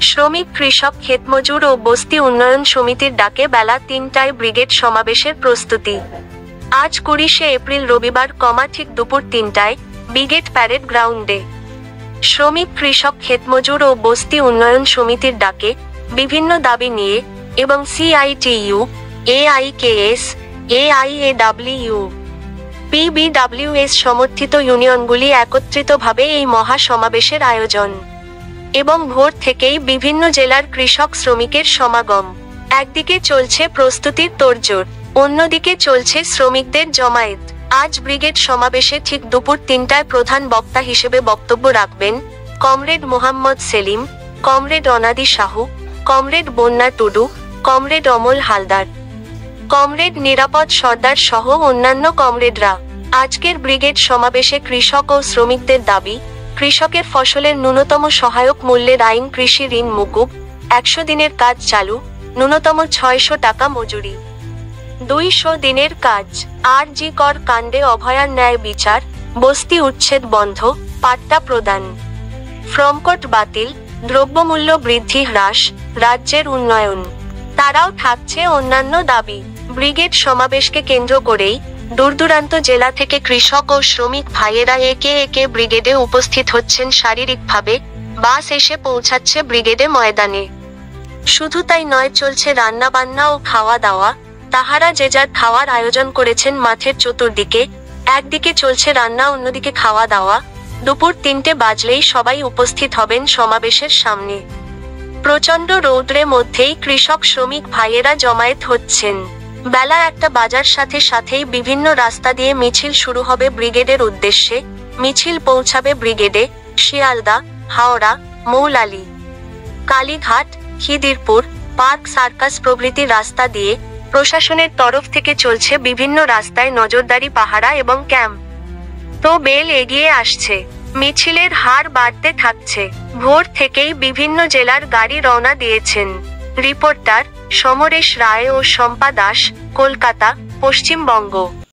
শ্রমিক, কৃষক, ক্ষেতমজুর ও বস্তি উন্নয়ন সমিতির ডাকে বেলা ৩টায় ব্রিগেড সমাবেশের প্রস্তুতি। আজ ২০শে এপ্রিল রবিবার ঠিক দুপুর ৩টায় ব্রিগেড প্যারেড গ্রাউন্ডে শ্রমিক, কৃষক, ক্ষেতমজুর ও বস্তি উন্নয়ন সমিতির ডাকে বিভিন্ন দাবি নিয়ে এবং CITU, AIKS, AIAWU, PBWS সমর্থিত ইউনিয়নগুলি একত্রিতভাবে এই মহা সমাবেশের আয়োজন এবং ভোর থেকেই বিভিন্ন জেলার কৃষক শ্রমিকের সমাগম। একদিকে চলছে প্রস্তুতির তোড়জোড়, অন্যদিকে চলছে শ্রমিকদের জমায়েত। আজ ব্রিগেড সমাবেশে ঠিক দুপুর ৩টায় প্রধান বক্তা হিসেবে বক্তব্য রাখবেন কমরেড মোহাম্মদ সেলিম, কমরেড অনাদি সাহু, কমরেড বন্যা টুডু, কমরেড অমল হালদার, কমরেড নিরাপদ সর্দার সহ অন্যান্য কমরেডরা। আজকের ব্রিগেড সমাবেশে কৃষক ও শ্রমিকদের দাবি: কৃষকের ফসলের ন্যূনতম সহায়ক মূল্যের আইন, কৃষি ঋণ মুকুব, ১০০ দিনের কাজ চালু, ন্যূনতম ৬০০ টাকা মজুরি, ২০০ দিনের কাজ, আর.জি. কর কাণ্ডে অভয়ার ন্যায় বিচার, বস্তি উচ্ছেদ বন্ধ, পাট্টা প্রদান, ফ্রমকট বাতিল, দ্রব্যমূল্য বৃদ্ধি হ্রাস, রাজ্যের উন্নয়ন। তারাও থাকছে অন্যান্য দাবি। ব্রিগেড সমাবেশকে কেন্দ্র করেই দূরদূরান্ত জেলা থেকে কৃষক ও শ্রমিক ভাইয়েরা একে একে ব্রিগেডে উপস্থিত হচ্ছেন শারীরিকভাবে। বাস এসে পৌঁছাচ্ছে ব্রিগেডে ময়দানে। শুধু তাই নয়, চলছে রান্না বান্না ও খাওয়া দাওয়া। তাহারা যে যার খাওয়ার আয়োজন করেছেন মাঠের চতুর্দিকে। একদিকে চলছে রান্না, অন্যদিকে খাওয়া দাওয়া। দুপুর ৩টে বাজলেই সবাই উপস্থিত হবেন সমাবেশের সামনে। প্রচণ্ড রৌদ্রের মধ্যেই কৃষক শ্রমিক ভাইয়েরা জমায়েত হচ্ছেন। বেলা ১টা বাজার সাথে সাথেই বিভিন্ন রাস্তা দিয়ে মিছিল শুরু হবে ব্রিগেডের উদ্দেশ্যে। মিছিল পৌঁছাবে ব্রিগেডে শিয়ালদা, হাওড়া, মৌলালী, কালীঘাট, খিদিরপুর, পার্ক সার্কাস প্রভৃতি রাস্তা দিয়ে। প্রশাসনের তরফ থেকে চলছে বিভিন্ন রাস্তায় নজরদারি, পাহারা এবং ক্যাম্প। তো বেল এগিয়ে আসছে, মিছিলের হার বাড়তে থাকছে। ভোর থেকেই বিভিন্ন জেলার গাড়ি রওনা দিয়েছেন। রিপোর্টার সমরেশ রায় ও শম্পা দাস, কলকাতা, পশ্চিমবঙ্গ।